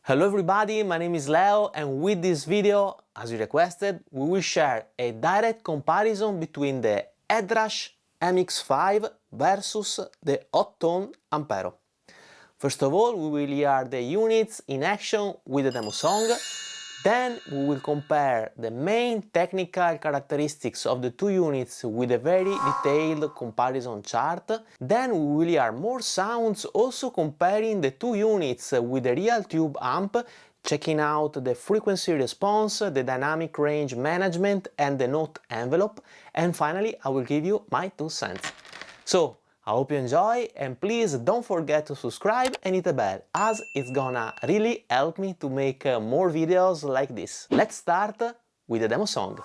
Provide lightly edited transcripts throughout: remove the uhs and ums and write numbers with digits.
Hello everybody, my name is Leo, and with this video, as you requested, we will share a direct comparison between the HeadRush MX5 versus the Hotone Ampero. First of all, we will hear the units in action with the demo song. Then we will compare the main technical characteristics of the two units with a very detailed comparison chart. Then we will hear more sounds also comparing the two units with the real tube amp, checking out the frequency response, the dynamic range management and the note envelope. And finally, I will give you my 2 cents. So, I hope you enjoy, and please don't forget to subscribe and hit the bell, as it's gonna really help me to make more videos like this. Let's start with the demo song.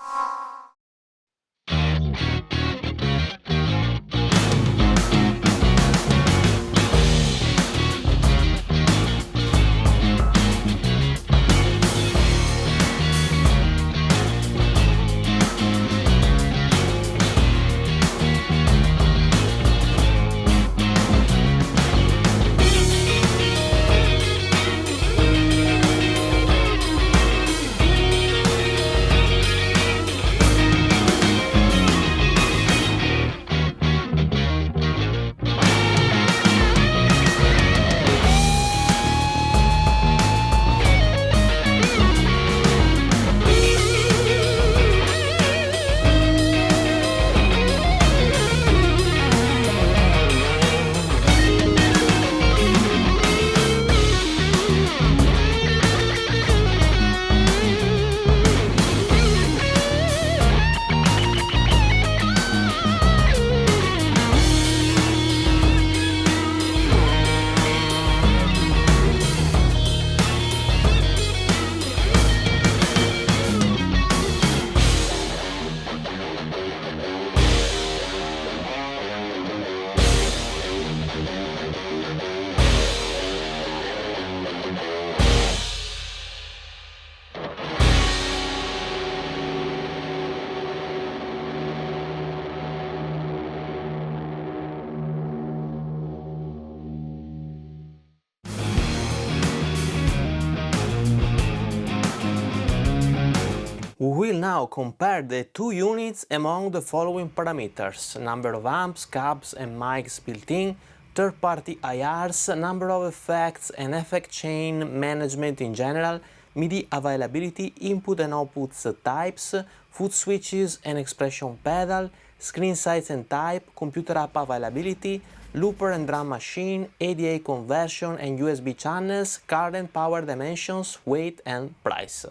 We will now compare the two units among the following parameters: number of amps, cabs and mics built-in, third-party IRs, number of effects and effect chain management in general, MIDI availability, input and outputs types, foot switches and expression pedal, screen size and type, computer app availability, looper and drum machine, ADA conversion and USB channels, current power dimensions, weight and price.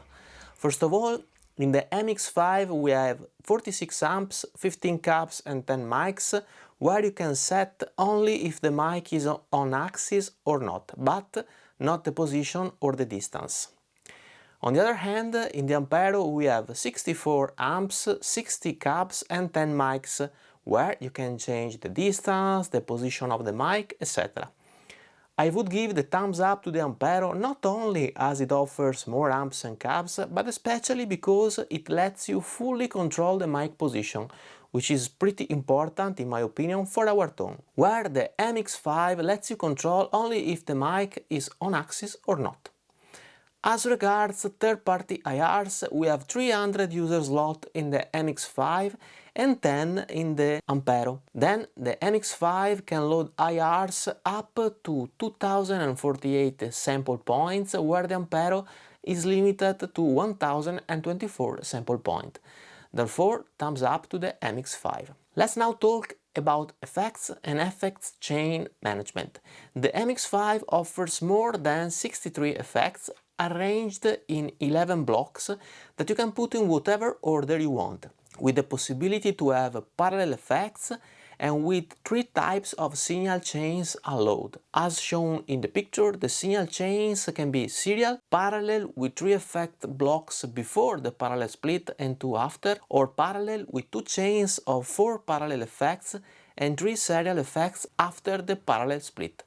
First of all, in the MX5 we have 46 amps, 15 cabs and 10 mics, where you can set only if the mic is on axis or not, but not the position or the distance. On the other hand, in the Ampero we have 64 amps, 60 cabs and 10 mics, where you can change the distance, the position of the mic, etc. I would give the thumbs up to the Ampero not only as it offers more amps and cabs, but especially because it lets you fully control the mic position, which is pretty important in my opinion for our tone, where the MX5 lets you control only if the mic is on axis or not. As regards third-party IRs, we have 300 user slots in the MX5 and 10 in the Ampero. Then the MX5 can load IRs up to 2048 sample points, where the Ampero is limited to 1024 sample points. Therefore, thumbs up to the MX5. Let's now talk about effects and effects chain management. The MX5 offers more than 63 effects arranged in 11 blocks that you can put in whatever order you want, with the possibility to have parallel effects and with 3 types of signal chains allowed. As shown in the picture, the signal chains can be serial, parallel with 3 effect blocks before the parallel split and 2 after, or parallel with 2 chains of 4 parallel effects and 3 serial effects after the parallel split.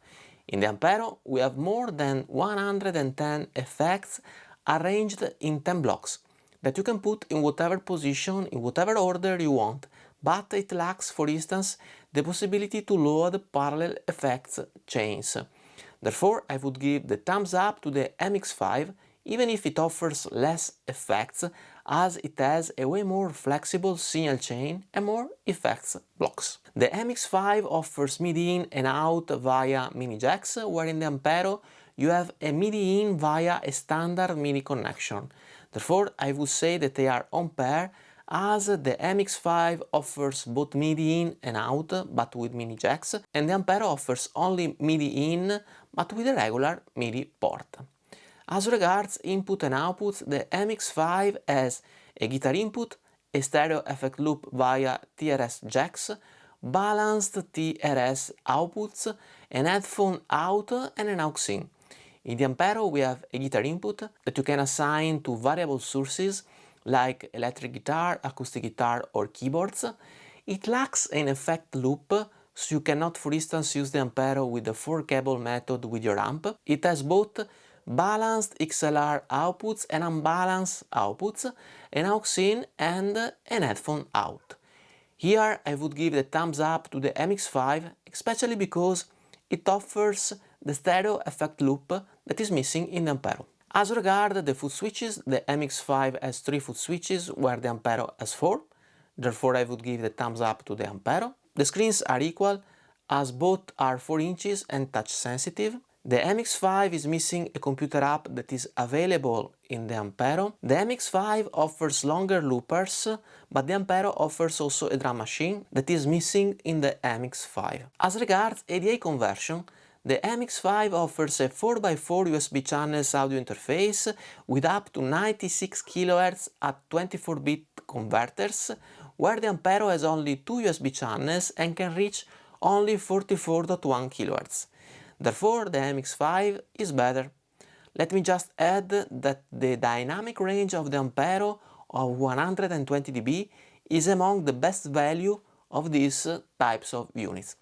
In the Ampero, we have more than 110 effects arranged in 10 blocks that you can put in whatever position, in whatever order you want, but it lacks, for instance, the possibility to load parallel effects chains. Therefore, I would give the thumbs up to the MX5, even if it offers less effects, as it has a way more flexible signal chain and more effects blocks. The MX5 offers MIDI in and out via mini jacks, where in the Ampero you have a MIDI in via a standard MIDI connection. Therefore, I would say that they are on pair, as the MX5 offers both MIDI in and out but with mini jacks, and the Ampero offers only MIDI in but with a regular MIDI port. As regards input and output, the MX5 has a guitar input, a stereo effect loop via TRS jacks, balanced TRS outputs, an headphone out and an aux in. In the Ampero we have a guitar input that you can assign to variable sources like electric guitar, acoustic guitar or keyboards. It lacks an effect loop, so you cannot, for instance, use the Ampero with the 4-cable method with your amp. It has both balanced XLR outputs and unbalanced outputs, an aux in and an headphone out. Here I would give the thumbs up to the MX5, especially because it offers the stereo effect loop that is missing in the Ampero. As regards the foot switches, the MX5 has 3 foot switches where the Ampero has 4, therefore I would give the thumbs up to the Ampero. The screens are equal, as both are 4 inches and touch sensitive. The MX5 is missing a computer app that is available in the Ampero. The MX5 offers longer loopers, but the Ampero offers also a drum machine that is missing in the MX5. As regards ADA conversion, the MX5 offers a 4x4 USB channels audio interface with up to 96 kHz at 24-bit converters, where the Ampero has only 2 USB channels and can reach only 44.1 kHz. Therefore, the MX5 is better. Let me just add that the dynamic range of the Ampero of 120 dB is among the best value of these types of units,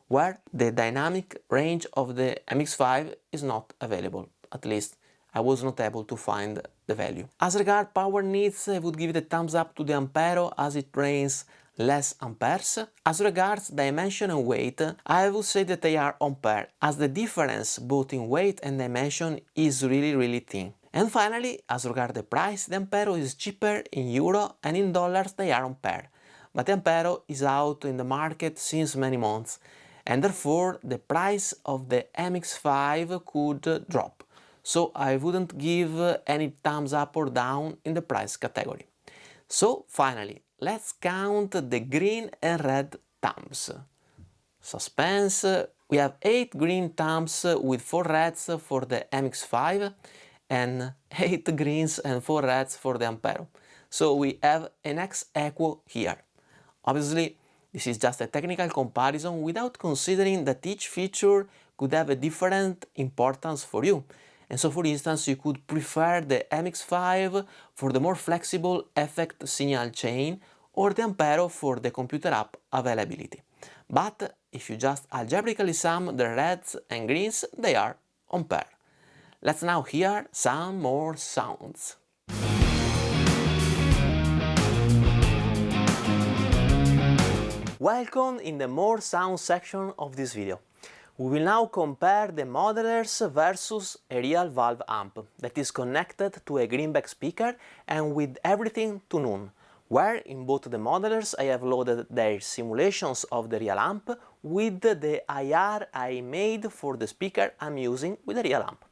where the dynamic range of the MX5 is not available. At least I was not able to find the value. As regards power needs, I would give the thumbs up to the Ampero as it drains less amperes. As regards dimension and weight, I would say that they are on par, as the difference both in weight and dimension is really thin. And finally, as regards the price, the Ampero is cheaper in euro, and in dollars they are on par. But the Ampero is out in the market since many months, and therefore the price of the MX5 could drop. So I wouldn't give any thumbs up or down in the price category. So finally, let's count the green and red thumbs. Suspense, we have 8 green thumbs with 4 reds for the MX5 and 8 greens and 4 reds for the Ampero. So we have an ex aequo here. Obviously, this is just a technical comparison without considering that each feature could have a different importance for you. And so, for instance, you could prefer the MX5 for the more flexible effect signal chain or the Ampero for the computer app availability. But if you just algebraically sum the reds and greens, they are on pair. Let's now hear some more sounds. Welcome in the more sound section of this video. We will now compare the modelers versus a real valve amp that is connected to a greenback speaker and with everything to none, where in both the modelers I have loaded their simulations of the real amp with the IR I made for the speaker I'm using with the real amp.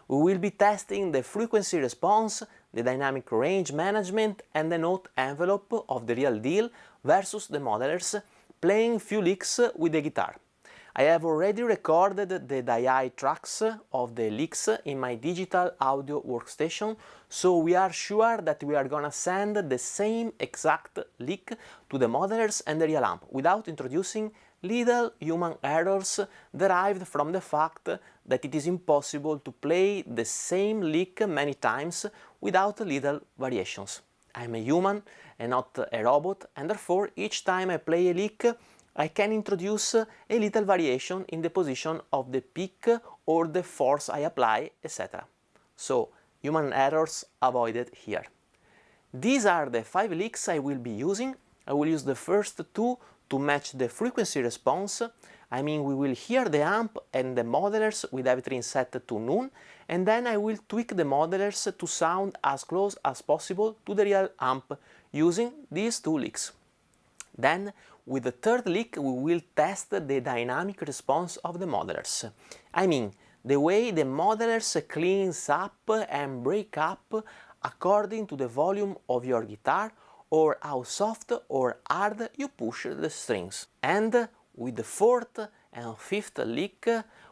We will be testing the frequency response, the dynamic range management and the note envelope of the real deal versus the modelers, playing few licks with the guitar. I have already recorded the DI tracks of the licks in my digital audio workstation, so we are sure that we are gonna send the same exact lick to the modelers and the real amp without introducing little human errors derived from the fact that it is impossible to play the same lick many times without little variations. I'm a human and not a robot, and therefore each time I play a lick I can introduce a little variation in the position of the pick or the force I apply, etc. So, human errors avoided here. These are the 5 licks I will be using. I will use the first 2 to to match the frequency response. I mean, we will hear the amp and the modelers with everything set to none, and then I will tweak the modelers to sound as close as possible to the real amp using these two licks. Then, with the third lick, we will test the dynamic response of the modelers. I mean, the way the modelers cleans up and break up according to the volume of your guitar or how soft or hard you push the strings. And with the fourth and fifth lick,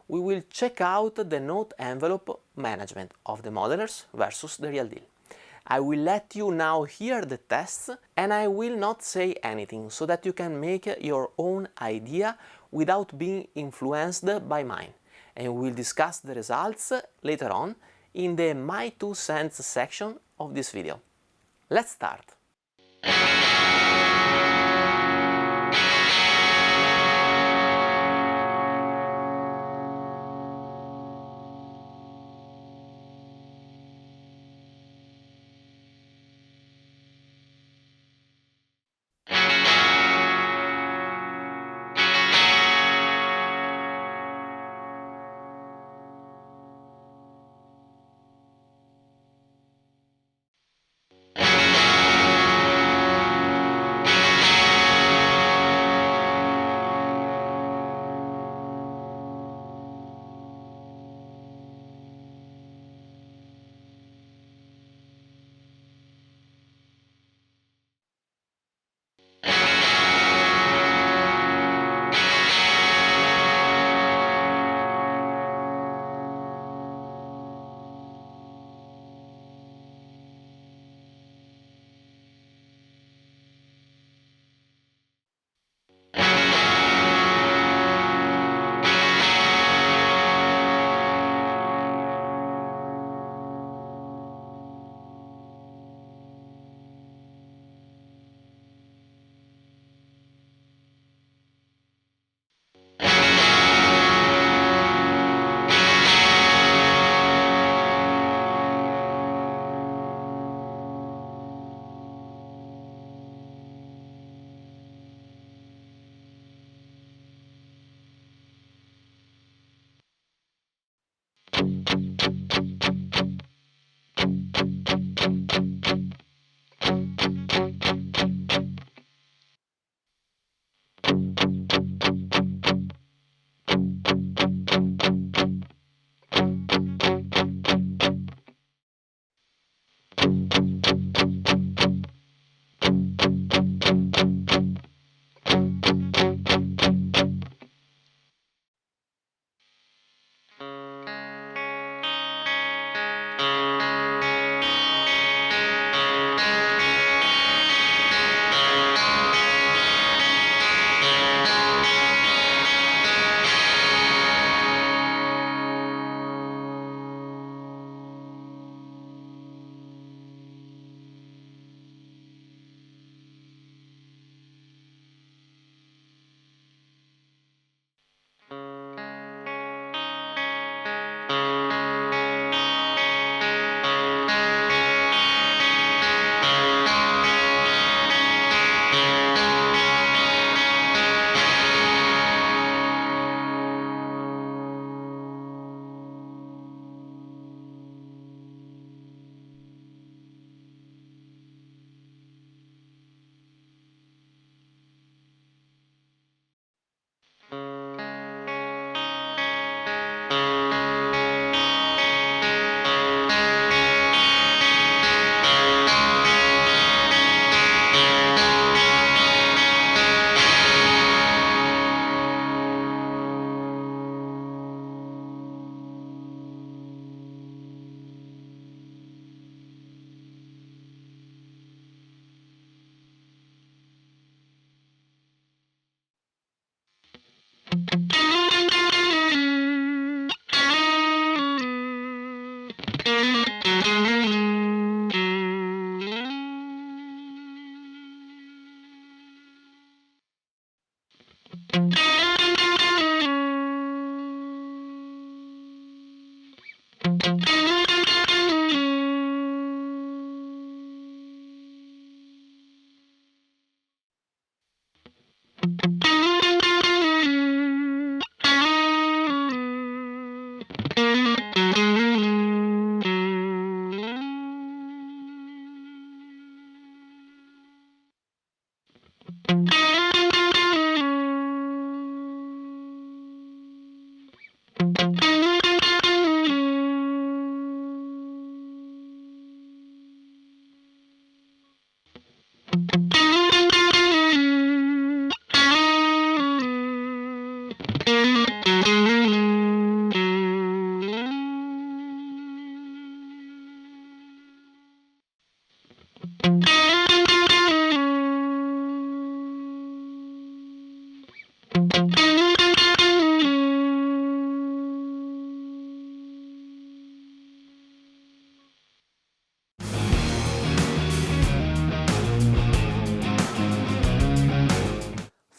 we will check out the note envelope management of the modelers versus the real deal. I will let you now hear the tests and I will not say anything so that you can make your own idea without being influenced by mine. And we'll discuss the results later on in the My 2 cents section of this video. Let's start!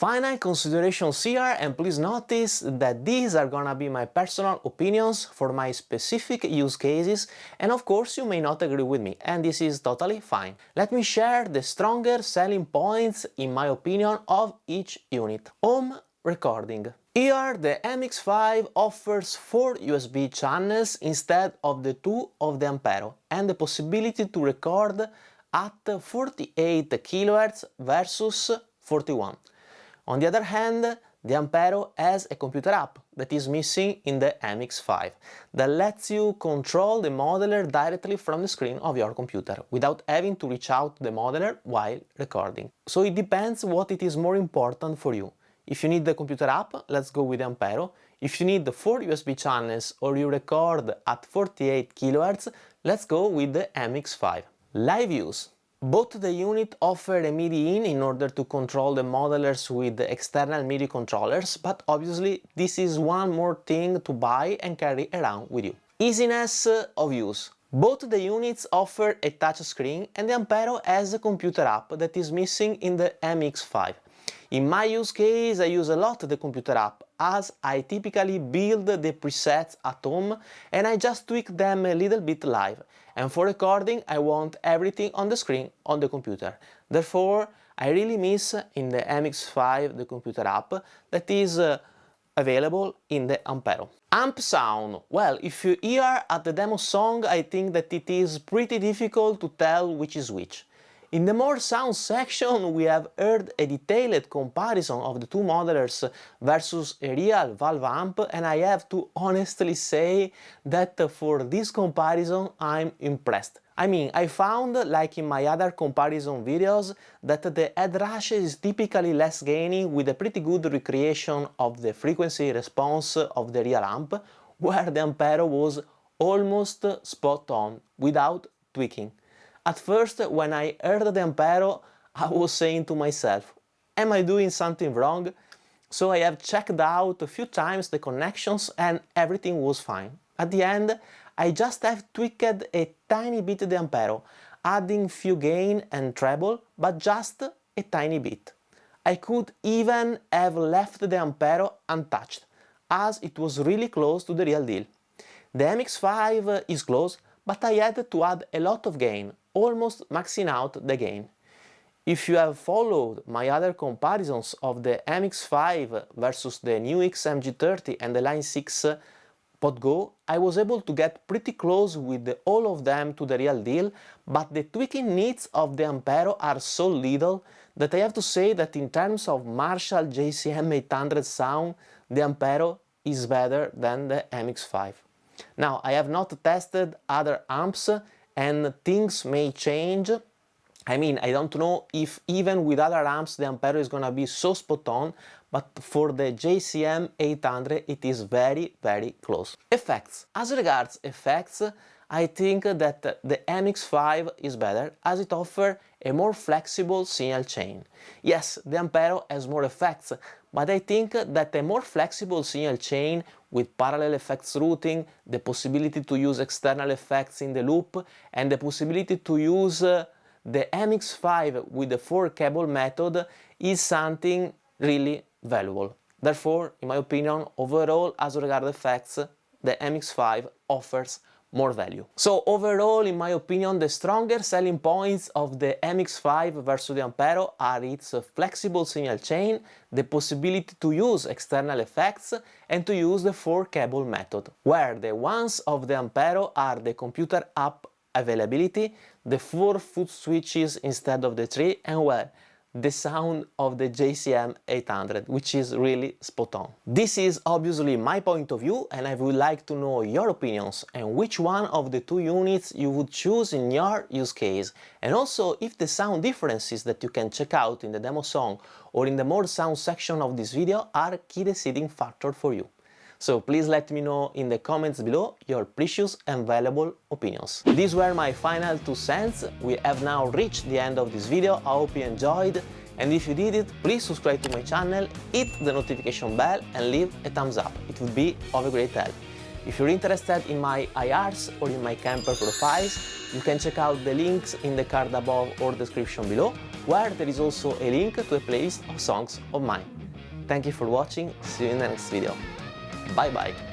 Final considerations here, and please notice that these are gonna be my personal opinions for my specific use cases, and of course you may not agree with me, and this is totally fine. Let me share the stronger selling points in my opinion of each unit. Home recording. Here the MX5 offers 4 USB channels instead of the 2 of the Ampero, and the possibility to record at 48 kHz versus 41. On the other hand, the Ampero has a computer app that is missing in the MX5 that lets you control the modeler directly from the screen of your computer without having to reach out to the modeler while recording. So it depends what it is more important for you. If you need the computer app, let's go with the Ampero. If you need the 4 USB channels or you record at 48 kHz, let's go with the MX5. Live use. Both the unit offer a MIDI in order to control the modelers with the external MIDI controllers, but obviously this is one more thing to buy and carry around with you. Easiness of use. Both the units offer a touchscreen, and the Ampero has a computer app that is missing in the MX5. In my use case, I use a lot the computer app, as I typically build the presets at home and I just tweak them a little bit live. And for recording, I want everything on the screen on the computer. Therefore, I really miss in the MX5 the computer app that is available in the Ampero. Amp sound. Well, if you hear at the demo song, I think that it is pretty difficult to tell which is which. In the more sound section, we have heard a detailed comparison of the two modelers versus a real valve amp, and I have to honestly say that for this comparison I'm impressed. I mean, I found, like in my other comparison videos, that the HeadRush is typically less gainy with a pretty good recreation of the frequency response of the real amp, where the Ampero was almost spot on, without tweaking. At first, when I heard the Ampero, I was saying to myself, am I doing something wrong? So I have checked out a few times the connections and everything was fine. At the end, I just have tweaked a tiny bit the Ampero, adding few gain and treble, but just a tiny bit. I could even have left the Ampero untouched, as it was really close to the real deal. The MX5 is close, but I had to add a lot of gain, almost maxing out the gain. If you have followed my other comparisons of the MX5 versus the new XMG30 and the Line 6 PodGo, I was able to get pretty close with all of them to the real deal, but the tweaking needs of the Ampero are so little that I have to say that in terms of Marshall JCM 800 sound, the Ampero is better than the MX5. Now, I have not tested other amps and things may change. I mean, I don't know if even with other amps the Ampero is gonna be so spot on, but for the JCM 800 it is very, very close. Effects. As regards effects, I think that the MX5 is better as it offers a more flexible signal chain. Yes, the Ampero has more effects, but I think that a more flexible signal chain with parallel effects routing, the possibility to use external effects in the loop, and the possibility to use the MX5 with the 4-cable method is something really valuable. Therefore, in my opinion, overall, as regards effects, the MX5 offers more value. So overall, in my opinion, the stronger selling points of the MX5 versus the Ampero are its flexible signal chain, the possibility to use external effects, and to use the 4-cable method, where the ones of the Ampero are the computer app availability, the 4-foot switches instead of the 3, and well, the sound of the JCM 800, which is really spot on. This is obviously my point of view, and I would like to know your opinions and which one of the two units you would choose in your use case, and also if the sound differences that you can check out in the demo song or in the more sound section of this video are key deciding factor for you. So please let me know in the comments below your precious and valuable opinions. These were my final 2 cents. We have now reached the end of this video. I hope you enjoyed, and if you did it, please subscribe to my channel, hit the notification bell and leave a thumbs up. It would be of a great help. If you're interested in my IRs or in my camper profiles, you can check out the links in the card above or description below, where there is also a link to a playlist of songs of mine. Thank you for watching, see you in the next video. Bye bye!